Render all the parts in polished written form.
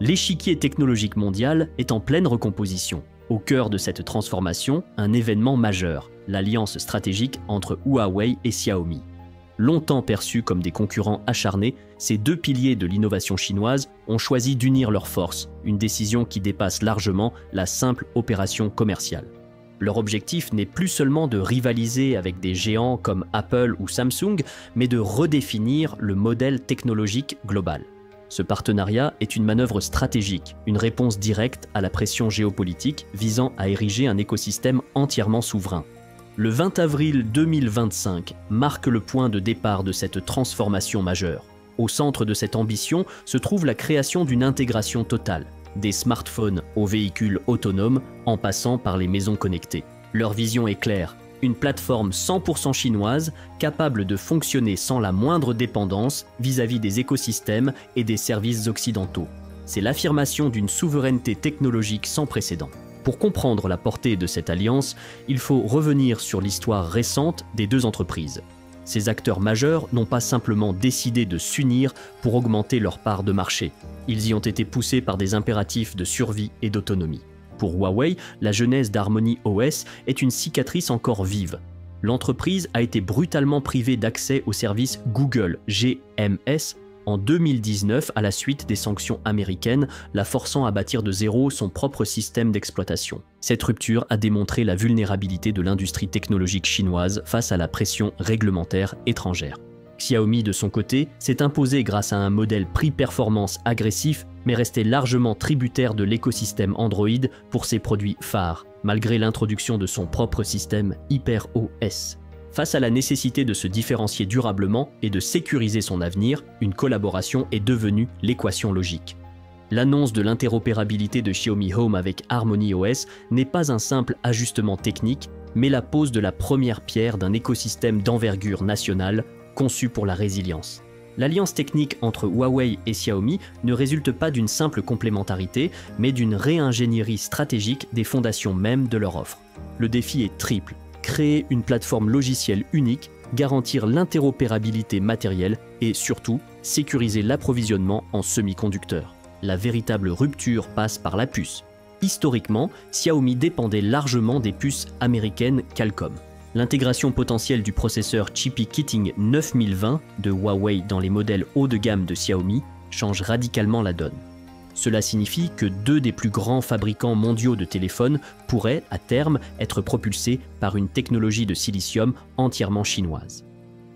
L'échiquier technologique mondial est en pleine recomposition. Au cœur de cette transformation, un événement majeur, l'alliance stratégique entre Huawei et Xiaomi. Longtemps perçus comme des concurrents acharnés, ces deux piliers de l'innovation chinoise ont choisi d'unir leurs forces, une décision qui dépasse largement la simple opération commerciale. Leur objectif n'est plus seulement de rivaliser avec des géants comme Apple ou Samsung, mais de redéfinir le modèle technologique global. Ce partenariat est une manœuvre stratégique, une réponse directe à la pression géopolitique visant à ériger un écosystème entièrement souverain. Le 20 avril 2025 marque le point de départ de cette transformation majeure. Au centre de cette ambition se trouve la création d'une intégration totale, des smartphones aux véhicules autonomes en passant par les maisons connectées. Leur vision est claire, une plateforme 100% chinoise capable de fonctionner sans la moindre dépendance vis-à-vis des écosystèmes et des services occidentaux. C'est l'affirmation d'une souveraineté technologique sans précédent. Pour comprendre la portée de cette alliance, il faut revenir sur l'histoire récente des deux entreprises. Ces acteurs majeurs n'ont pas simplement décidé de s'unir pour augmenter leur part de marché. Ils y ont été poussés par des impératifs de survie et d'autonomie. Pour Huawei, la genèse d'Harmony OS est une cicatrice encore vive. L'entreprise a été brutalement privée d'accès au service Google GMS en 2019 à la suite des sanctions américaines, la forçant à bâtir de zéro son propre système d'exploitation. Cette rupture a démontré la vulnérabilité de l'industrie technologique chinoise face à la pression réglementaire étrangère. Xiaomi, de son côté, s'est imposé grâce à un modèle prix-performance agressif, mais resté largement tributaire de l'écosystème Android pour ses produits phares, malgré l'introduction de son propre système HyperOS. Face à la nécessité de se différencier durablement et de sécuriser son avenir, une collaboration est devenue l'équation logique. L'annonce de l'interopérabilité de Xiaomi Home avec Harmony OS n'est pas un simple ajustement technique, mais la pose de la première pierre d'un écosystème d'envergure nationale conçu pour la résilience. L'alliance technique entre Huawei et Xiaomi ne résulte pas d'une simple complémentarité, mais d'une réingénierie stratégique des fondations mêmes de leur offre. Le défi est triple. Créer une plateforme logicielle unique, garantir l'interopérabilité matérielle et surtout sécuriser l'approvisionnement en semi-conducteurs. La véritable rupture passe par la puce. Historiquement, Xiaomi dépendait largement des puces américaines Qualcomm. L'intégration potentielle du processeur Chippy Keating 9020 de Huawei dans les modèles haut de gamme de Xiaomi change radicalement la donne. Cela signifie que deux des plus grands fabricants mondiaux de téléphones pourraient, à terme, être propulsés par une technologie de silicium entièrement chinoise.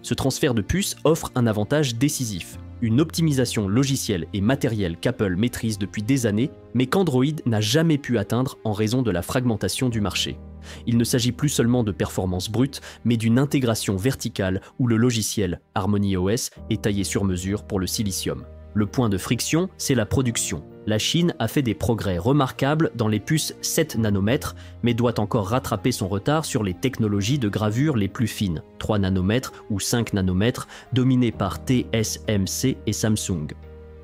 Ce transfert de puces offre un avantage décisif, une optimisation logicielle et matérielle qu'Apple maîtrise depuis des années, mais qu'Android n'a jamais pu atteindre en raison de la fragmentation du marché. Il ne s'agit plus seulement de performance brute, mais d'une intégration verticale où le logiciel Harmony OS est taillé sur mesure pour le silicium. Le point de friction, c'est la production. La Chine a fait des progrès remarquables dans les puces 7 nanomètres, mais doit encore rattraper son retard sur les technologies de gravure les plus fines, 3 nanomètres ou 5 nanomètres, dominées par TSMC et Samsung.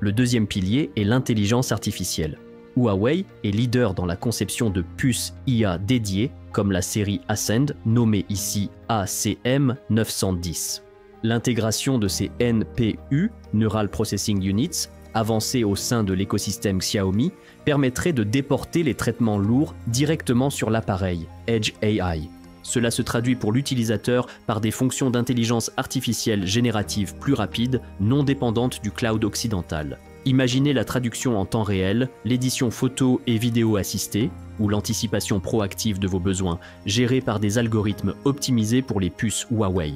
Le deuxième pilier est l'intelligence artificielle. Huawei est leader dans la conception de puces IA dédiées, comme la série Ascend, nommée ici ACM910. L'intégration de ces NPU, Neural Processing Units, avancées au sein de l'écosystème Xiaomi, permettrait de déporter les traitements lourds directement sur l'appareil, Edge AI. Cela se traduit pour l'utilisateur par des fonctions d'intelligence artificielle générative plus rapides, non dépendantes du cloud occidental. Imaginez la traduction en temps réel, l'édition photo et vidéo assistée, ou l'anticipation proactive de vos besoins, gérée par des algorithmes optimisés pour les puces Huawei.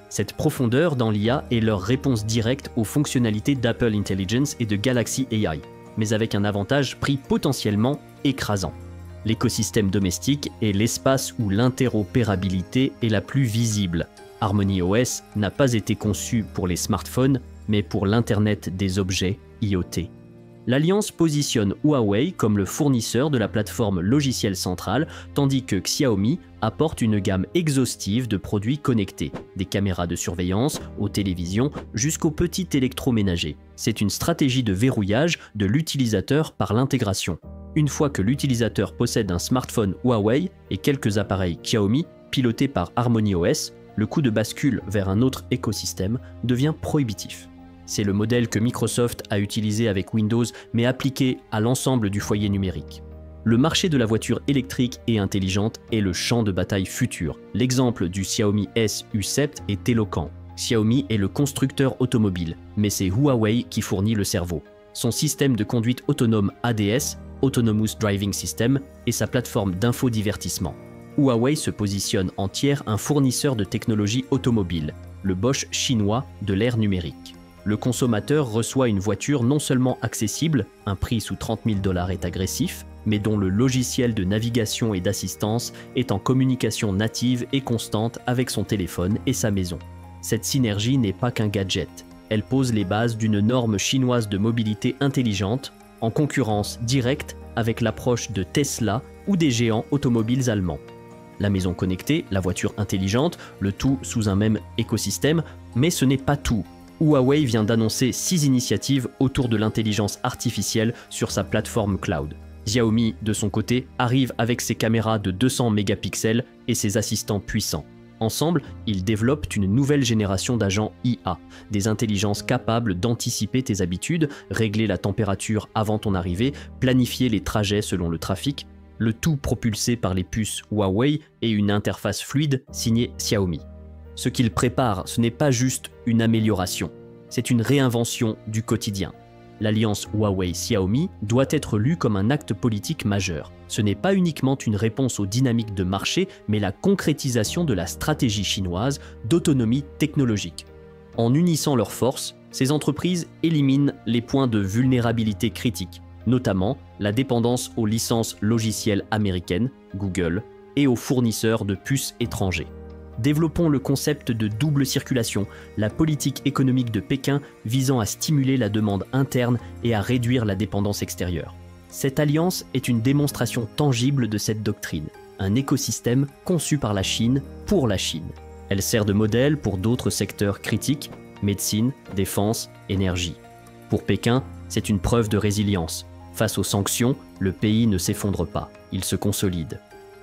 Cette profondeur dans l'IA est leur réponse directe aux fonctionnalités d'Apple Intelligence et de Galaxy AI, mais avec un avantage prix potentiellement écrasant. L'écosystème domestique est l'espace où l'interopérabilité est la plus visible. Harmony OS n'a pas été conçu pour les smartphones, mais pour l'Internet des objets, IoT. L'alliance positionne Huawei comme le fournisseur de la plateforme logicielle centrale, tandis que Xiaomi apporte une gamme exhaustive de produits connectés, des caméras de surveillance aux télévisions jusqu'aux petits électroménagers. C'est une stratégie de verrouillage de l'utilisateur par l'intégration. Une fois que l'utilisateur possède un smartphone Huawei et quelques appareils Xiaomi pilotés par Harmony OS, le coup de bascule vers un autre écosystème devient prohibitif. C'est le modèle que Microsoft a utilisé avec Windows, mais appliqué à l'ensemble du foyer numérique. Le marché de la voiture électrique et intelligente est le champ de bataille futur. L'exemple du Xiaomi SU7 est éloquent. Xiaomi est le constructeur automobile, mais c'est Huawei qui fournit le cerveau. Son système de conduite autonome ADS, Autonomous Driving System, et sa plateforme d'infodivertissement. Huawei se positionne en tiers un fournisseur de technologie automobile, le Bosch chinois de l'ère numérique. Le consommateur reçoit une voiture non seulement accessible, un prix sous 30 000 $ est agressif, mais dont le logiciel de navigation et d'assistance est en communication native et constante avec son téléphone et sa maison. Cette synergie n'est pas qu'un gadget, elle pose les bases d'une norme chinoise de mobilité intelligente, en concurrence directe avec l'approche de Tesla ou des géants automobiles allemands. La maison connectée, la voiture intelligente, le tout sous un même écosystème, mais ce n'est pas tout. Huawei vient d'annoncer 6 initiatives autour de l'intelligence artificielle sur sa plateforme cloud. Xiaomi, de son côté, arrive avec ses caméras de 200 mégapixels et ses assistants puissants. Ensemble, ils développent une nouvelle génération d'agents IA, des intelligences capables d'anticiper tes habitudes, régler la température avant ton arrivée, planifier les trajets selon le trafic, le tout propulsé par les puces Huawei et une interface fluide signée Xiaomi. Ce qu'ils préparent, ce n'est pas juste une amélioration, c'est une réinvention du quotidien. L'alliance Huawei-Xiaomi doit être lue comme un acte politique majeur. Ce n'est pas uniquement une réponse aux dynamiques de marché, mais la concrétisation de la stratégie chinoise d'autonomie technologique. En unissant leurs forces, ces entreprises éliminent les points de vulnérabilité critiques, notamment la dépendance aux licences logicielles américaines, Google, et aux fournisseurs de puces étrangers. Développons le concept de double circulation, la politique économique de Pékin visant à stimuler la demande interne et à réduire la dépendance extérieure. Cette alliance est une démonstration tangible de cette doctrine, un écosystème conçu par la Chine pour la Chine. Elle sert de modèle pour d'autres secteurs critiques, médecine, défense, énergie. Pour Pékin, c'est une preuve de résilience. Face aux sanctions, le pays ne s'effondre pas, il se consolide.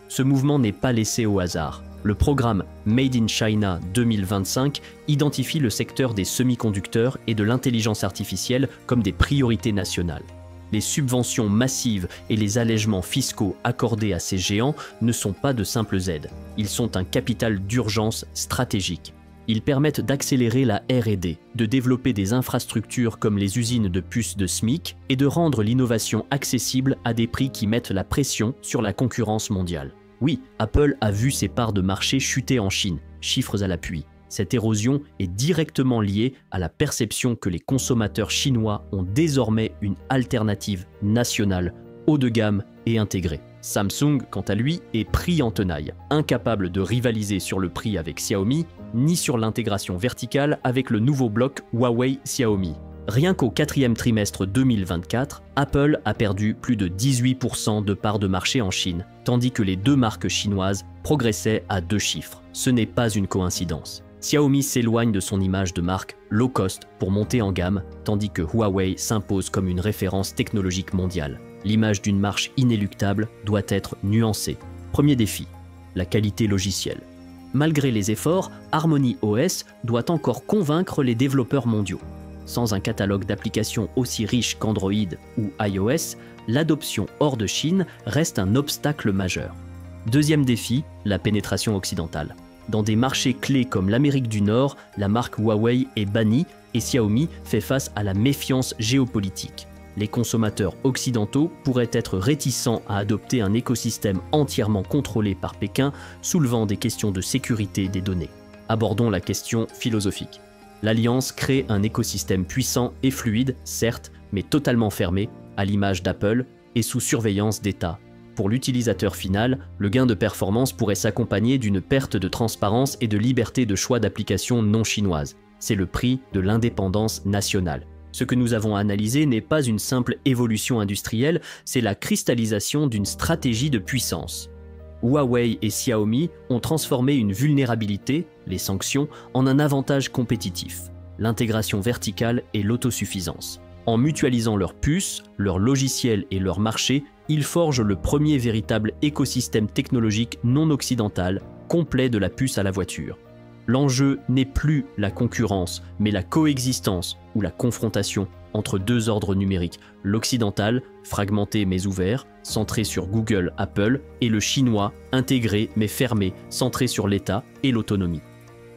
Ce mouvement n'est pas laissé au hasard. Le programme Made in China 2025 identifie le secteur des semi-conducteurs et de l'intelligence artificielle comme des priorités nationales. Les subventions massives et les allègements fiscaux accordés à ces géants ne sont pas de simples aides. Ils sont un capital d'urgence stratégique. Ils permettent d'accélérer la R&D, de développer des infrastructures comme les usines de puces de SMIC et de rendre l'innovation accessible à des prix qui mettent la pression sur la concurrence mondiale. Oui, Apple a vu ses parts de marché chuter en Chine, chiffres à l'appui. Cette érosion est directement liée à la perception que les consommateurs chinois ont désormais une alternative nationale, haut de gamme et intégrée. Samsung, quant à lui, est pris en tenaille, incapable de rivaliser sur le prix avec Xiaomi, ni sur l'intégration verticale avec le nouveau bloc Huawei-Xiaomi. Rien qu'au 4e trimestre 2024, Apple a perdu plus de 18% de parts de marché en Chine, tandis que les deux marques chinoises progressaient à 2 chiffres. Ce n'est pas une coïncidence. Xiaomi s'éloigne de son image de marque low cost pour monter en gamme, tandis que Huawei s'impose comme une référence technologique mondiale. L'image d'une marche inéluctable doit être nuancée. Premier défi, la qualité logicielle. Malgré les efforts, Harmony OS doit encore convaincre les développeurs mondiaux. Sans un catalogue d'applications aussi riche qu'Android ou iOS, l'adoption hors de Chine reste un obstacle majeur. Deuxième défi, la pénétration occidentale. Dans des marchés clés comme l'Amérique du Nord, la marque Huawei est bannie et Xiaomi fait face à la méfiance géopolitique. Les consommateurs occidentaux pourraient être réticents à adopter un écosystème entièrement contrôlé par Pékin, soulevant des questions de sécurité des données. Abordons la question philosophique. L'Alliance crée un écosystème puissant et fluide, certes, mais totalement fermé, à l'image d'Apple, et sous surveillance d'État. Pour l'utilisateur final, le gain de performance pourrait s'accompagner d'une perte de transparence et de liberté de choix d'applications non chinoises. C'est le prix de l'indépendance nationale. Ce que nous avons analysé n'est pas une simple évolution industrielle, c'est la cristallisation d'une stratégie de puissance. Huawei et Xiaomi ont transformé une vulnérabilité, les sanctions, en un avantage compétitif, l'intégration verticale et l'autosuffisance. En mutualisant leurs puces, leurs logiciels et leurs marchés, ils forgent le premier véritable écosystème technologique non occidental, complet de la puce à la voiture. L'enjeu n'est plus la concurrence, mais la coexistence ou la confrontation entre deux ordres numériques, l'occidental, fragmenté mais ouvert, centré sur Google, Apple, et le chinois, intégré mais fermé, centré sur l'État et l'autonomie.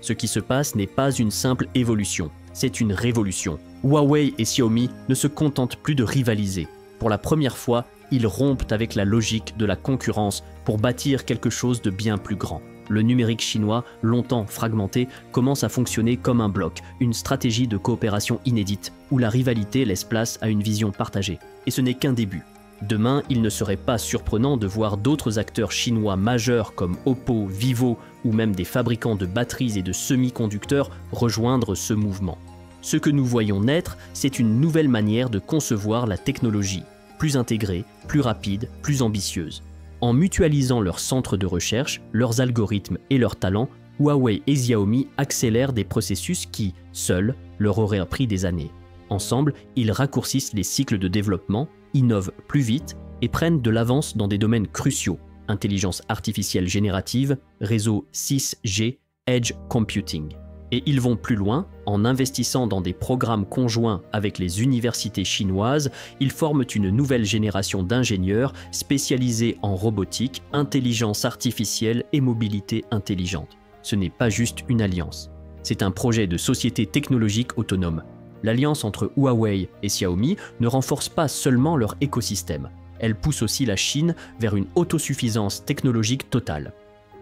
Ce qui se passe n'est pas une simple évolution, c'est une révolution. Huawei et Xiaomi ne se contentent plus de rivaliser. Pour la première fois, ils rompent avec la logique de la concurrence pour bâtir quelque chose de bien plus grand. Le numérique chinois, longtemps fragmenté, commence à fonctionner comme un bloc, une stratégie de coopération inédite, où la rivalité laisse place à une vision partagée. Et ce n'est qu'un début. Demain, il ne serait pas surprenant de voir d'autres acteurs chinois majeurs comme Oppo, Vivo ou même des fabricants de batteries et de semi-conducteurs rejoindre ce mouvement. Ce que nous voyons naître, c'est une nouvelle manière de concevoir la technologie, plus intégrée, plus rapide, plus ambitieuse. En mutualisant leurs centres de recherche, leurs algorithmes et leurs talents, Huawei et Xiaomi accélèrent des processus qui, seuls, leur auraient pris des années. Ensemble, ils raccourcissent les cycles de développement, innovent plus vite et prennent de l'avance dans des domaines cruciaux, intelligence artificielle générative, réseau 6G, edge computing. Et ils vont plus loin, en investissant dans des programmes conjoints avec les universités chinoises, ils forment une nouvelle génération d'ingénieurs spécialisés en robotique, intelligence artificielle et mobilité intelligente. Ce n'est pas juste une alliance, c'est un projet de société technologique autonome. L'alliance entre Huawei et Xiaomi ne renforce pas seulement leur écosystème, elle pousse aussi la Chine vers une autosuffisance technologique totale.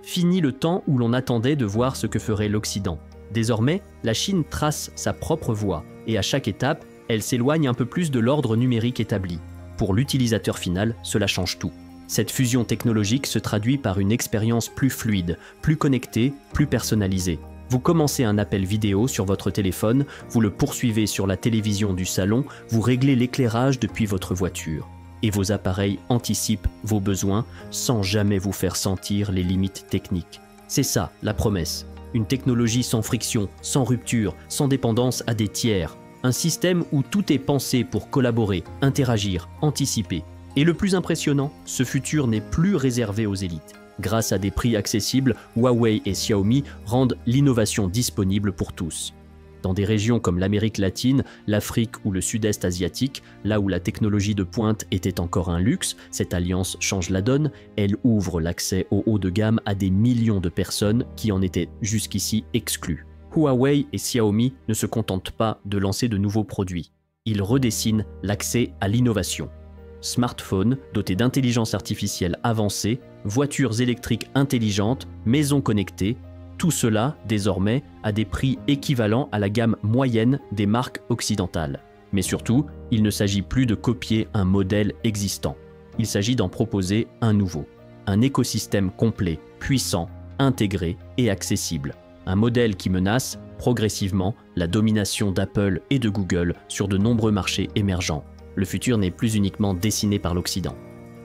Fini le temps où l'on attendait de voir ce que ferait l'Occident. Désormais, la Chine trace sa propre voie et à chaque étape, elle s'éloigne un peu plus de l'ordre numérique établi. Pour l'utilisateur final, cela change tout. Cette fusion technologique se traduit par une expérience plus fluide, plus connectée, plus personnalisée. Vous commencez un appel vidéo sur votre téléphone, vous le poursuivez sur la télévision du salon, vous réglez l'éclairage depuis votre voiture. Et vos appareils anticipent vos besoins sans jamais vous faire sentir les limites techniques. C'est ça, la promesse. Une technologie sans friction, sans rupture, sans dépendance à des tiers. Un système où tout est pensé pour collaborer, interagir, anticiper. Et le plus impressionnant, ce futur n'est plus réservé aux élites. Grâce à des prix accessibles, Huawei et Xiaomi rendent l'innovation disponible pour tous. Dans des régions comme l'Amérique latine, l'Afrique ou le Sud-Est asiatique, là où la technologie de pointe était encore un luxe, cette alliance change la donne, elle ouvre l'accès au haut de gamme à des millions de personnes qui en étaient jusqu'ici exclues. Huawei et Xiaomi ne se contentent pas de lancer de nouveaux produits, ils redessinent l'accès à l'innovation. Smartphones dotés d'intelligence artificielle avancée, voitures électriques intelligentes, maisons connectées, tout cela, désormais, à des prix équivalents à la gamme moyenne des marques occidentales. Mais surtout, il ne s'agit plus de copier un modèle existant. Il s'agit d'en proposer un nouveau. Un écosystème complet, puissant, intégré et accessible. Un modèle qui menace, progressivement, la domination d'Apple et de Google sur de nombreux marchés émergents. Le futur n'est plus uniquement dessiné par l'Occident.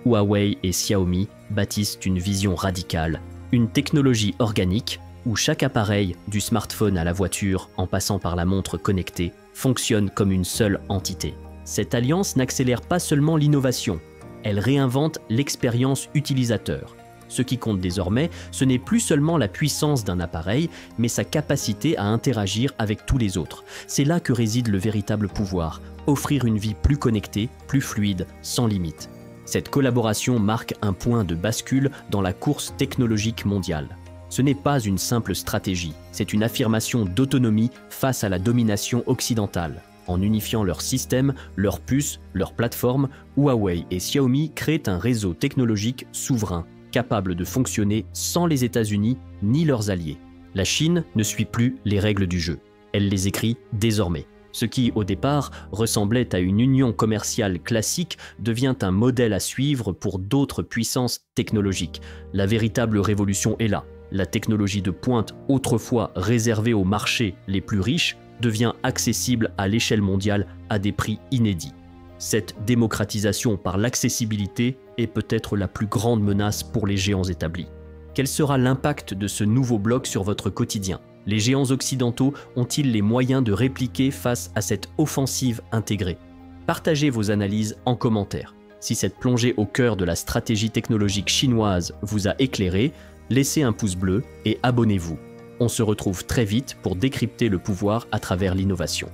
Huawei et Xiaomi bâtissent une vision radicale, une technologie organique, où chaque appareil, du smartphone à la voiture, en passant par la montre connectée, fonctionne comme une seule entité. Cette alliance n'accélère pas seulement l'innovation, elle réinvente l'expérience utilisateur. Ce qui compte désormais, ce n'est plus seulement la puissance d'un appareil, mais sa capacité à interagir avec tous les autres. C'est là que réside le véritable pouvoir, offrir une vie plus connectée, plus fluide, sans limite. Cette collaboration marque un point de bascule dans la course technologique mondiale. Ce n'est pas une simple stratégie, c'est une affirmation d'autonomie face à la domination occidentale. En unifiant leurs systèmes, leurs puces, leurs plateformes, Huawei et Xiaomi créent un réseau technologique souverain, capable de fonctionner sans les États-Unis ni leurs alliés. La Chine ne suit plus les règles du jeu, elle les écrit désormais. Ce qui, au départ, ressemblait à une union commerciale classique devient un modèle à suivre pour d'autres puissances technologiques. La véritable révolution est là. La technologie de pointe, autrefois réservée aux marchés les plus riches, devient accessible à l'échelle mondiale à des prix inédits. Cette démocratisation par l'accessibilité est peut-être la plus grande menace pour les géants établis. Quel sera l'impact de ce nouveau bloc sur votre quotidien ? Les géants occidentaux ont-ils les moyens de répliquer face à cette offensive intégrée ? Partagez vos analyses en commentaire. Si cette plongée au cœur de la stratégie technologique chinoise vous a éclairé, laissez un pouce bleu et abonnez-vous. on se retrouve très vite pour décrypter le pouvoir à travers l'innovation.